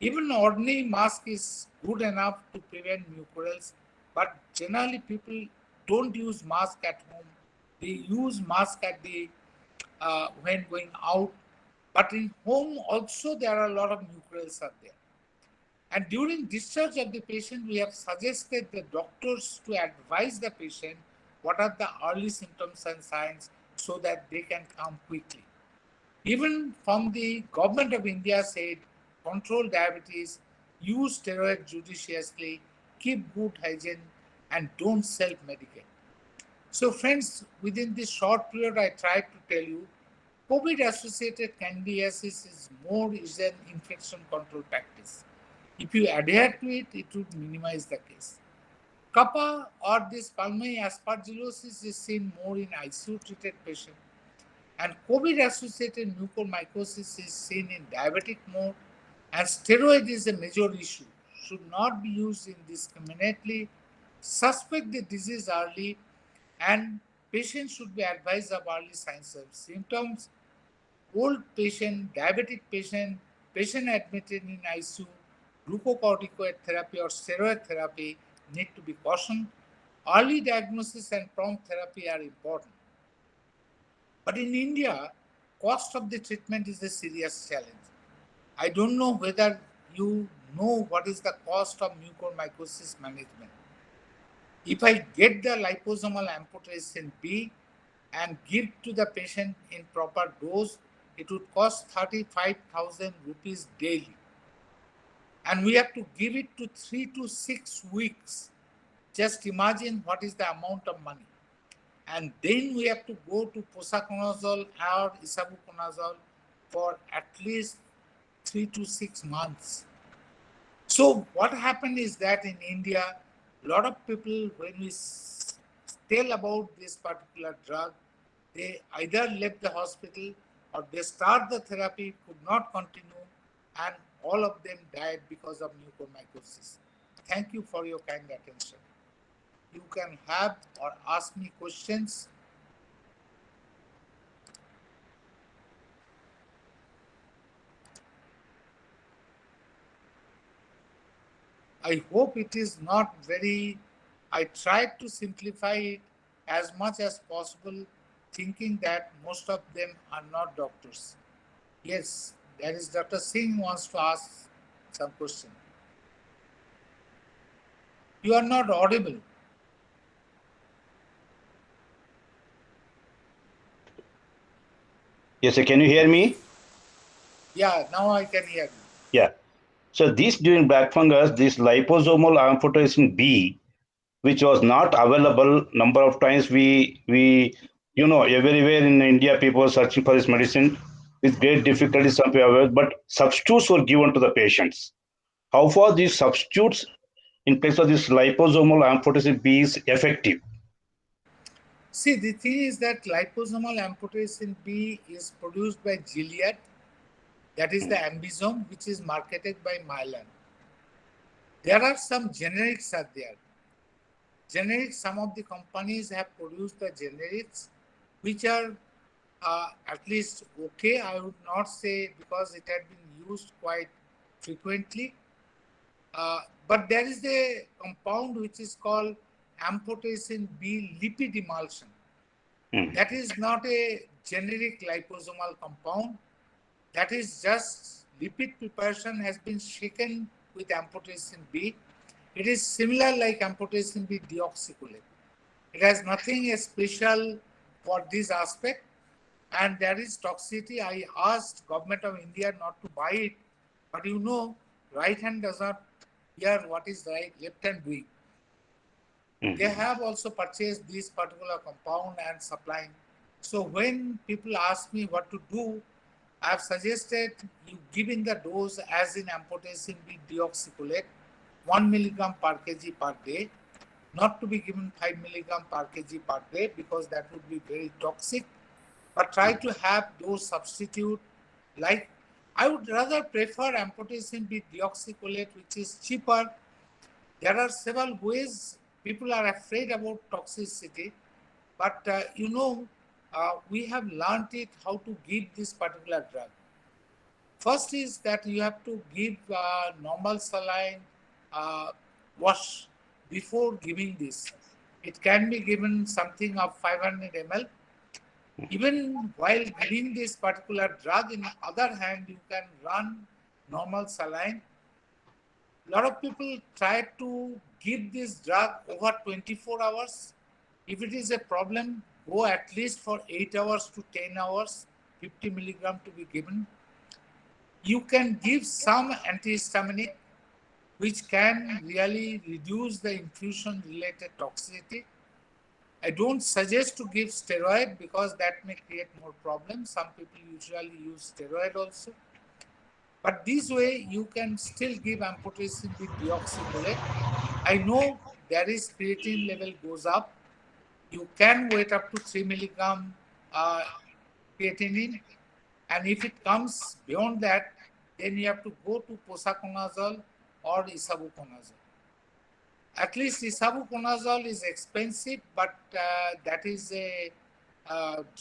Even ordinary mask is good enough to prevent mucorales, but generally people don't use mask at home. They use mask at the when going out, but in home also there are a lot of mucorales are there. And during discharge of the patient, we have suggested the doctors to advise the patient what are the early symptoms and signs so that they can come quickly. Even from the government of India said, control diabetes, use steroid judiciously, keep good hygiene, and don't self-medicate. So friends, within this short period, I tried to tell you, COVID-associated candidiasis is an infection control practice. If you adhere to it, it would minimize the case. Kappa or this pulmonary aspergillosis is seen more in ICU-treated patients. And COVID-associated mucormycosis is seen in diabetic mode, and steroid is a major issue. Should not be used indiscriminately. Suspect the disease early, and patients should be advised of early signs and symptoms. Old patient, diabetic patient, patient admitted in ICU, glucocorticoid therapy or steroid therapy need to be cautioned. Early diagnosis and prompt therapy are important. But in India, cost of the treatment is a serious challenge. I don't know whether you know what is the cost of mucormycosis management. If I get the liposomal amphotericin B and give to the patient in proper dose, it would cost 35,000 rupees daily. And we have to give it to 3 to 6 weeks. Just imagine what is the amount of money. And then we have to go to posaconazole or isavuconazole for at least 3 to 6 months. So what happened is that in India, a lot of people, when we tell about this particular drug, they either left the hospital or they start the therapy, could not continue, and all of them died because of mucormycosis. Thank you for your kind attention. You can have or ask me questions. I hope it is not very, I tried to simplify it as much as possible, thinking that most of them are not doctors. Yes, there is Dr. Singh wants to ask some question. You are not audible. Yes, sir. Can you hear me? Yeah, now I can hear you. Yeah. So this during black fungus, this liposomal amphotericin B, which was not available, number of times we everywhere in India people are searching for this medicine with great difficulty. Some people, but substitutes were given to the patients. How far these substitutes in place of this liposomal amphotericin B is effective? See, the thing is that liposomal amphotericin B is produced by Gilead. That is the Ambisome, which is marketed by Mylan. There are some generics are there. Generics, some of the companies have produced the generics, which are at least okay. I would not say because it had been used quite frequently. But there is a compound which is called amphotericin B lipid emulsion. That is not a generic liposomal compound. That is just lipid preparation has been shaken with amphotericin B, It is similar like amphotericin B deoxycholate. It has nothing special for this aspect, and there is toxicity. I asked Government of India not to buy it, but you know, right hand does not hear what is right, left hand doing. They have also purchased this particular compound and supplying. So when people ask me what to do, I have suggested you giving the dose as in amphotericin B deoxycholate, 1 milligram per kg per day, not to be given 5 milligram per kg per day because that would be very toxic. But try to have those substitute, like I would rather prefer amphotericin B deoxycholate, which is cheaper. There are several ways. People are afraid about toxicity, but we have learned it how to give this particular drug. First is that you have to give normal saline wash before giving this. It can be given something of 500 ml. Even while giving this particular drug, in the other hand, you can run normal saline. A lot of people try to give this drug over 24 hours. If it is a problem, go at least for 8 hours to 10 hours, 50 milligram to be given. You can give some antihistaminic, which can really reduce the infusion-related toxicity. I don't suggest to give steroid because that may create more problems. Some people usually use steroid also. But this way, you can still give amphotericin B deoxycholate. I know there is creatine level goes up. You can wait up to 3 milligram creatinine. And if it comes beyond that, then you have to go to posaconazole or isavuconazole. At least isavuconazole is expensive, but that is a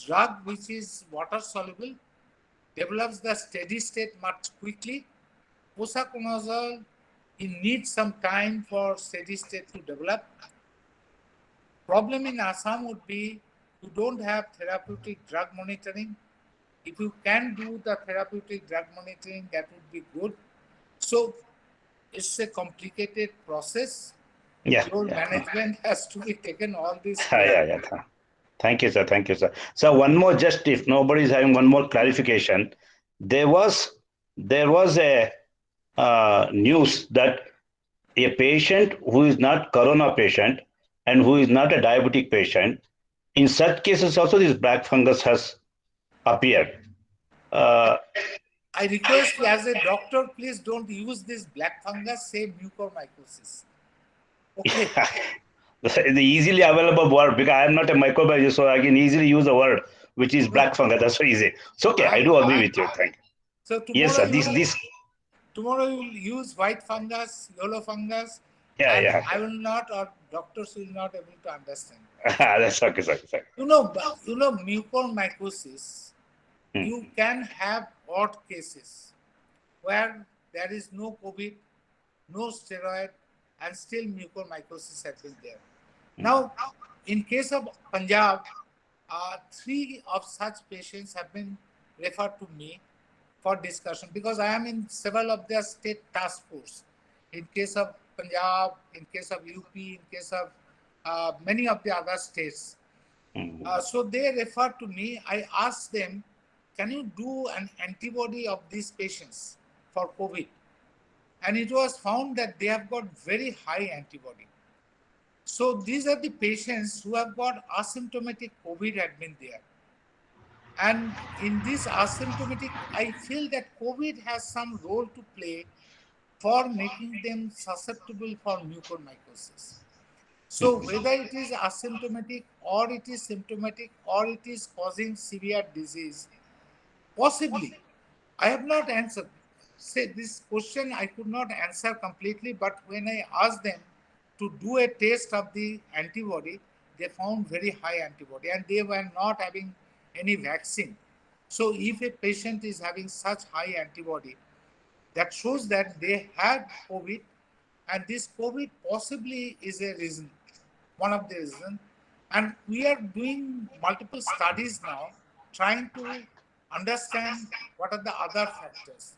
drug which is water soluble, develops the steady state much quickly. Posaconazole, it needs some time for steady state to develop. Problem in Assam would be you don't have therapeutic drug monitoring. If you can do the therapeutic drug monitoring, that would be good. So it's a complicated process. Yeah. Your management has to be taken all this. Yeah. Thank you, sir. Thank you, sir. So one more, just if nobody is having one more clarification, there was a news that a patient who is not corona patient and who is not a diabetic patient, in such cases also this black fungus has appeared. I request you as a doctor, please don't use this black fungus, say mucormycosis. Okay. The easily available word, because I am not a microbiologist, so I can easily use a word which is black fungus. That's so easy. It's okay. I do agree with you. Thank you. So tomorrow, Yes, sir. Tomorrow you will use white fungus, yellow fungus, Yeah, and yeah. I will not, or doctors will not able to understand. That's okay, sir. You know mucormycosis. You can have odd cases where there is no COVID, no steroid, and still mucormycosis has been there. Now, in case of Punjab, 3 of such patients have been referred to me for discussion because I am in several of their state task force. In case of Punjab, in case of UP, in case of many of the other states. So they refer to me. I asked them, can you do an antibody of these patients for COVID? And it was found that they have got very high antibody. So these are the patients who have got asymptomatic COVID had been there. And in this asymptomatic, I feel that COVID has some role to play for making them susceptible for mucormycosis. So whether it is asymptomatic or it is symptomatic or it is causing severe disease, possibly, I have not answered. Say this question I could not answer completely, but when I asked them to do a test of the antibody, they found very high antibody and they were not having any vaccine. So if a patient is having such high antibody, that shows that they had COVID, and this COVID possibly is a reason, one of the reasons. And we are doing multiple studies now, trying to understand what are the other factors.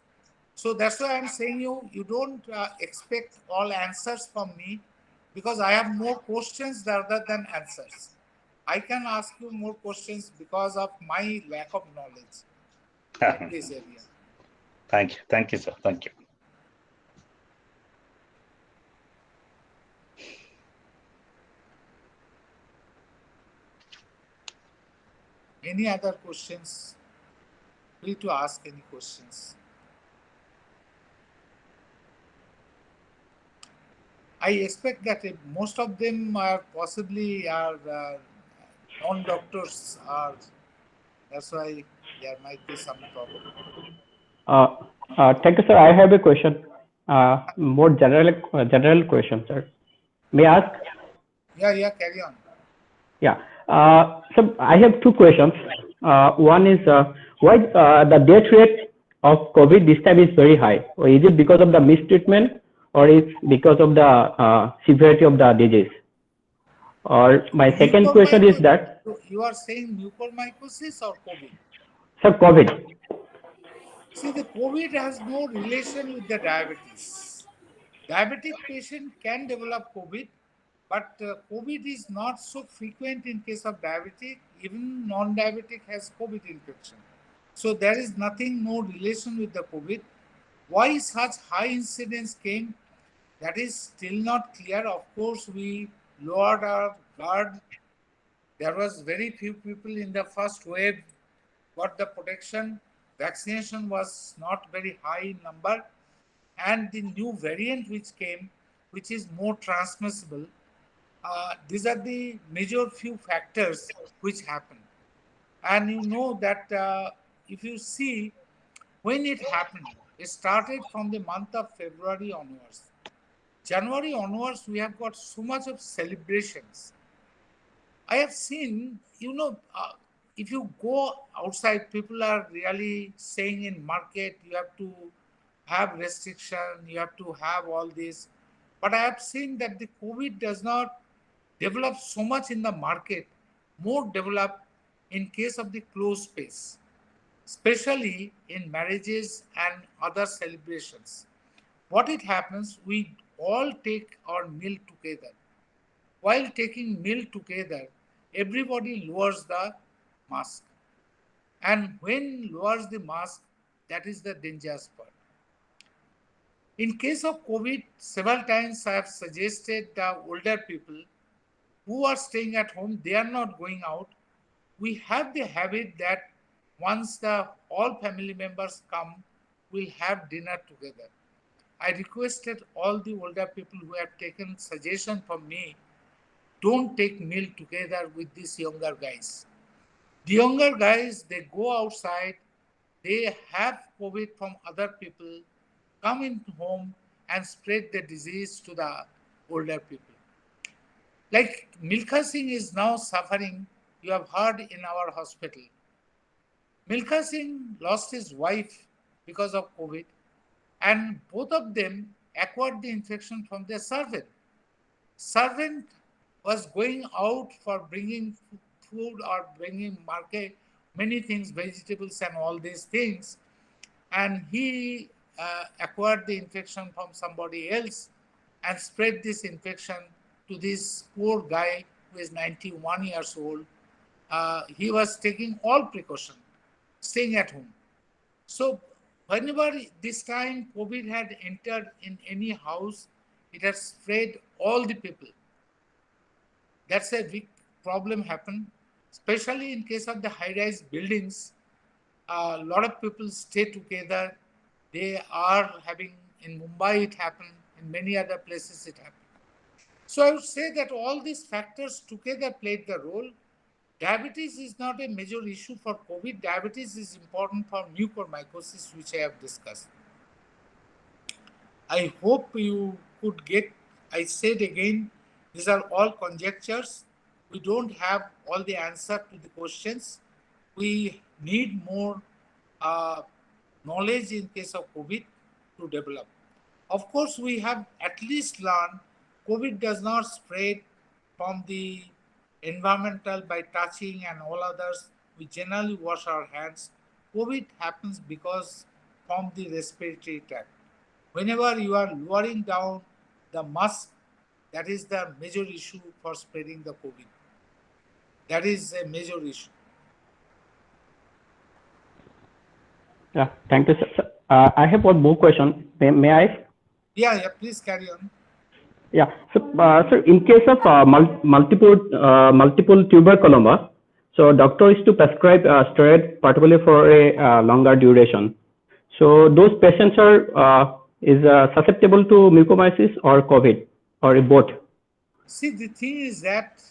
So that's why I'm saying you don't expect all answers from me, because I have more questions rather than answers. I can ask you more questions because of my lack of knowledge in this area. Thank you, sir. Thank you. Any other questions? Free to ask any questions. I expect that most of them are possibly non-doctors. That's why there might be some problem. Uh, Thank you, sir. I have a question. More general question, sir. May I ask? Yeah, carry on. Yeah. So I have two questions. One is why the death rate of COVID this time is very high? Or is it because of the mistreatment, or is because of the severity of the disease? Or my second question is that, You are saying mucormycosis or COVID? sir, COVID. See, the COVID has no relation with the diabetes. Diabetic patient can develop COVID, but COVID is not so frequent in case of diabetic. Even non-diabetic has COVID infection. So there is nothing, no relation with the COVID. Why such high incidence came? That is still not clear. Of course, we lowered our guard. There was very few people in the first wave got the protection. Vaccination was not very high in number, and the new variant which came, which is more transmissible. These are the major few factors which happen. And you know that if you see when it happened, it started from the month of February onwards. January onwards, we have got so much of celebrations. I have seen, if you go outside, people are really saying in market, you have to have restriction, you have to have all this. But I have seen that the COVID does not develop so much in the market, more develop in case of the closed space, especially in marriages and other celebrations. What it happens, we all take our meal together. While taking meal together, everybody lowers the mask. And when lowers the mask, that is the dangerous part. In case of COVID, several times I have suggested the older people who are staying at home, they are not going out. We have the habit that once the all family members come, we'll have dinner together. I requested all the older people who have taken suggestion from me, don't take meal together with these younger guys. The younger guys, they go outside, they have COVID from other people, come in home and spread the disease to the older people. Like Milkha Singh is now suffering, you have heard in our hospital. Milkha Singh lost his wife because of COVID, and both of them acquired the infection from their servant. Servant was going out for bringing food or bringing market, many things, vegetables and all these things, and he acquired the infection from somebody else and spread this infection to this poor guy who is 91 years old. He was taking all precaution, staying at home. So whenever this time COVID had entered in any house, it has spread all the people. That's a big problem happen, especially in case of the high-rise buildings. A lot of people stay together. They are having, in Mumbai it happened, in many other places it happened. So I would say that all these factors together played the role. Diabetes is not a major issue for COVID. Diabetes is important for mucormycosis, which I have discussed. I hope you could get, I said again, these are all conjectures. We don't have all the answer to the questions. We need more knowledge in case of COVID to develop. Of course, we have at least learned COVID does not spread from the environmental by touching and all others. We generally wash our hands. COVID happens because from the respiratory tract. Whenever you are lowering down the mask, that is the major issue for spreading the COVID. That is a major issue. Yeah, thank you, sir. I have one more question. May I? Yeah, please carry on. Yeah. So, sir, in case of multiple tuberculoma, so doctor is to prescribe steroid particularly for a longer duration. So those patients are susceptible to mucormycosis or COVID or both. See, the thing is that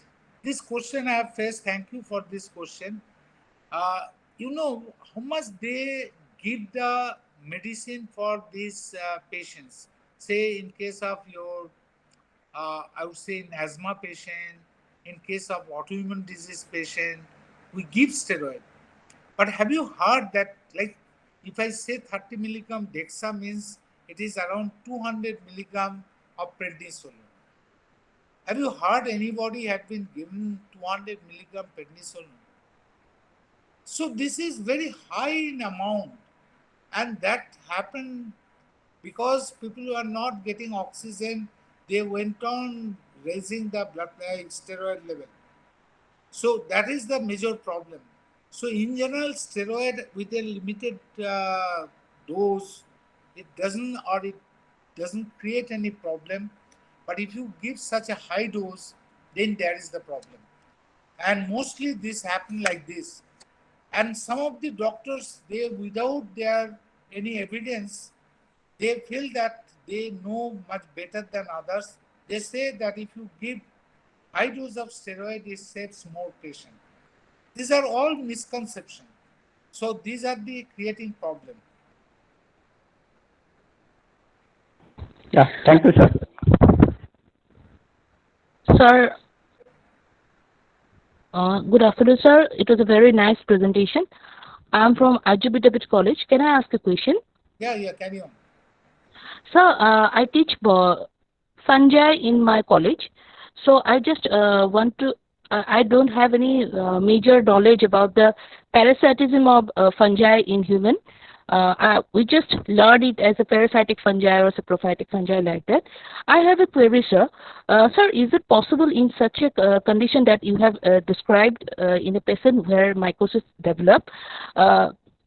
this question I have faced. Thank you for this question. You know how much they give the medicine for these patients. Say in case of your, I would say in asthma patient, in case of autoimmune disease patient, we give steroid. But have you heard that, like, if I say 30 milligram Dexa means it is around 200 milligram of prednisolone. Have you heard anybody had been given 200 milligram prednisolone? So this is very high in amount, and that happened because people who are not getting oxygen, they went on raising the blood steroid level. So that is the major problem. So in general, steroid with a limited dose, it doesn't create any problem. But if you give such a high dose, then there is the problem. And mostly this happen like this. And some of the doctors, they without their any evidence, they feel that they know much better than others. They say that if you give high dose of steroid, it saves more patient. These are all misconceptions. So these are the creating problem. Yeah, thank you, sir. Sir, good afternoon, sir. It was a very nice presentation. I'm from IGBW College. Can I ask a question? Yeah, carry on. Sir, I teach fungi in my college. So I just want to, I don't have any major knowledge about the parasitism of fungi in human. We just learned it as a parasitic fungi or saprophytic fungi like that. I have a query, sir. Sir, is it possible in such a condition that you have described in a patient where mycosis develop,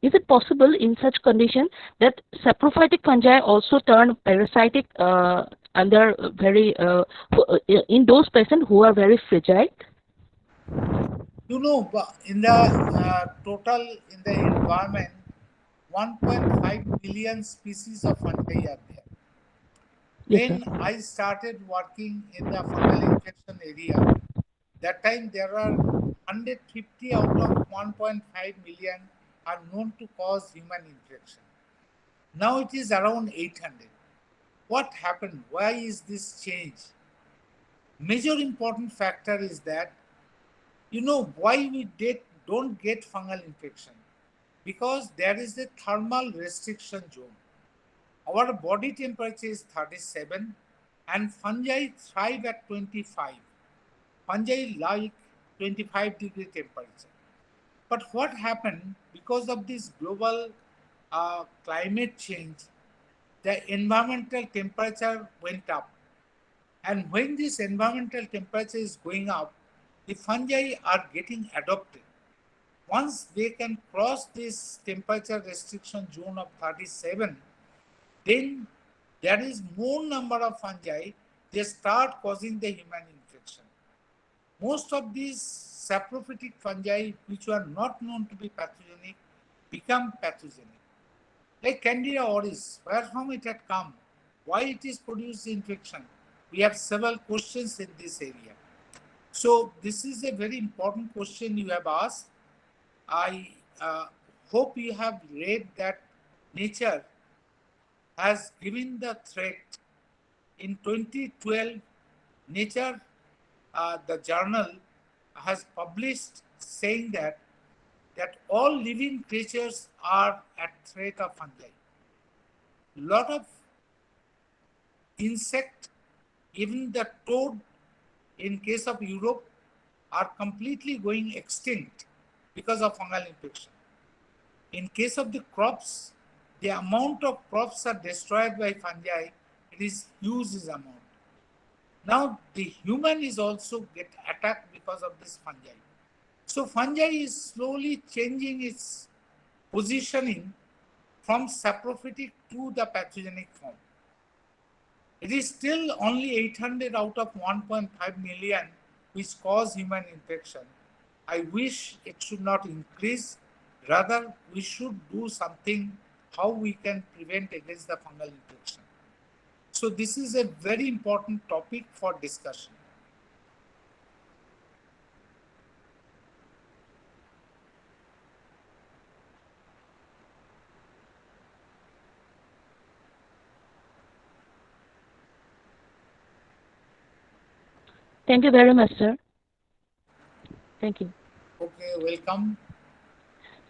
is it possible in such condition that saprophytic fungi also turn parasitic under very in those patients who are very fragile? You know, in the total in the environment, 1.5 billion species of fungi are there. Yes, When sir. I started working in the fungal infection area, that time there are 150 out of 1.5 million are known to cause human infection. Now it is around 800. What happened? Why is this change? Major important factor is that, you know, why we don't get fungal infection? Because there is a thermal restriction zone. Our body temperature is 37 and fungi thrive at 25. Fungi like 25-degree temperature. But what happened because of this global climate change, the environmental temperature went up. And when this environmental temperature is going up, the fungi are getting adopted. Once they can cross this temperature restriction zone of 37, then there is more number of fungi, they start causing the human infection. Most of these saprophytic fungi, which were not known to be pathogenic, become pathogenic. Like Candida auris, where from it had come? Why it is produced infection? We have several questions in this area. So this is a very important question you have asked. I hope you have read that Nature has given the threat. In 2012, Nature, the journal, has published saying that all living creatures are at threat of fungi. Lot of insect, even the toad, in case of Europe, are completely going extinct because of fungal infection. In case of the crops, the amount of crops are destroyed by fungi, it is huge amount. Now the human is also get attacked because of this fungi. So fungi is slowly changing its positioning from saprophytic to the pathogenic form. It is still only 800 out of 1.5 million which cause human infection. I wish it should not increase. Rather, we should do something how we can prevent against the fungal infection. So this is a very important topic for discussion. Thank you very much, sir. Thank you. Okay, welcome.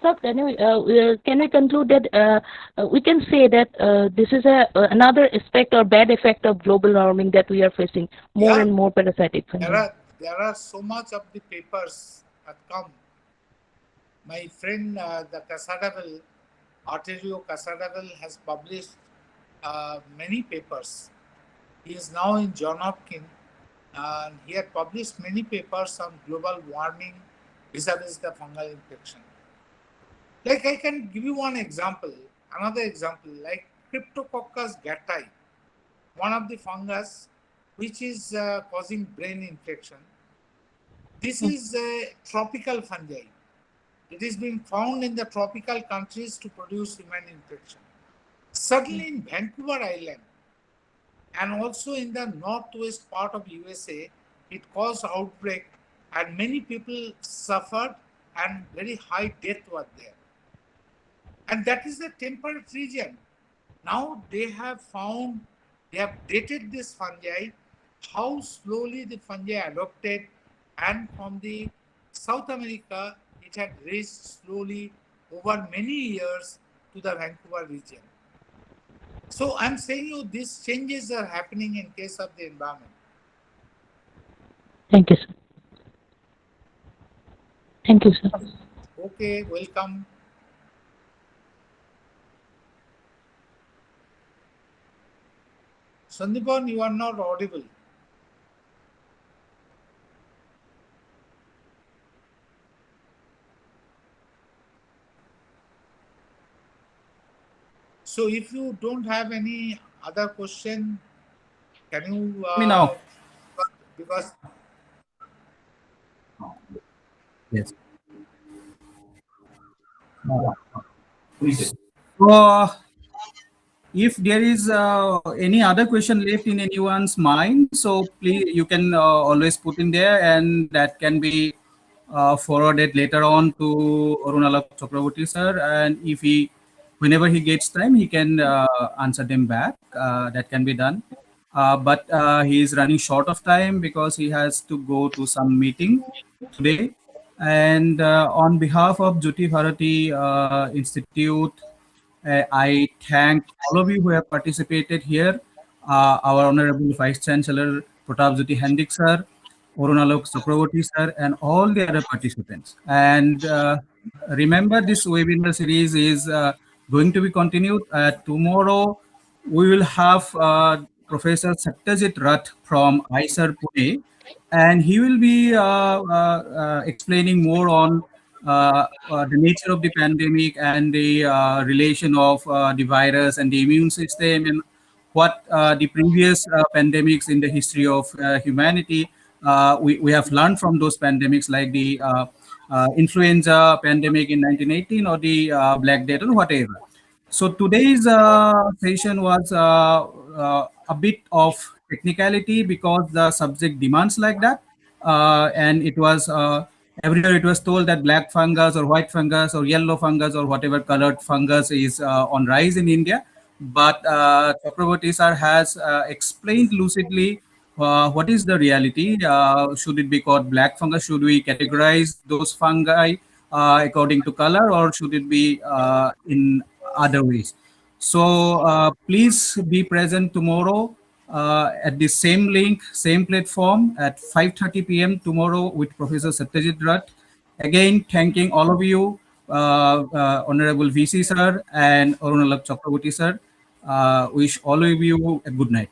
So can we conclude that we can say that this is another aspect or bad effect of global warming that we are facing more Yeah. and more parasitic fungi? There are so much of the papers that come. My friend, the Casadavel, Arterio Casadavel, has published many papers. He is now in John Hopkins, and he had published many papers on global warming vis-a-vis the fungal infection. Like I can give you one example, another example, like Cryptococcus gattai, one of the fungus which is causing brain infection. This is a tropical fungi. It is being found in the tropical countries to produce human infection. Certainly in Vancouver Island and also in the northwest part of USA, it caused outbreak and many people suffered and very high death was there. And that is the temperate region. Now they have found, they have dated this fungi, how slowly the fungi adopted, and from the South America, it had reached slowly over many years to the Vancouver region. So I'm saying you these changes are happening in case of the environment. Thank you, sir. Thank you, sir. Okay, welcome. Sandipan, you are not audible. So if you don't have any other question, can you Me now. because Yes. So, if there is any other question left in anyone's mind, so please you can always put in there, and that can be forwarded later on to Arunalak Chakraborty sir. And if whenever he gets time, he can answer them back. That can be done. But he is running short of time because he has to go to some meeting today. And on behalf of Jyoti Bharati Institute, I thank all of you who have participated here. Our Honorable Vice Chancellor Pratap Jyoti Hendik sir, Arunalak Chakraborty sir, and all the other participants. And remember, this webinar series is going to be continued. Tomorrow, we will have Professor Satyajit Rath from ICER Pune, and he will be explaining more on the nature of the pandemic and the relation of the virus and the immune system, and what the previous pandemics in the history of humanity we have learned from those pandemics, like the influenza pandemic in 1918 or the Black Death or whatever. So today's session was a bit of technicality because the subject demands like that, and it was everywhere it was told that black fungus or white fungus or yellow fungus or whatever colored fungus is on rise in India. But Chakraborty sir has explained lucidly what is the reality. Should it be called black fungus? Should we categorize those fungi according to color, or should it be in other ways? So please be present tomorrow at the same link, same platform at 5:30 p.m. tomorrow with Professor Satyajit Rath. Again, thanking all of you Honorable VC sir and Arunalab Chakraborty sir. Wish all of you a good night.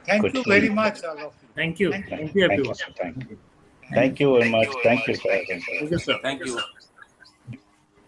Thank Good. you very much, all of you. Thank you. Thank you, everyone. Thank you very much. Thank you, sir. Thank you, sir. Thank you.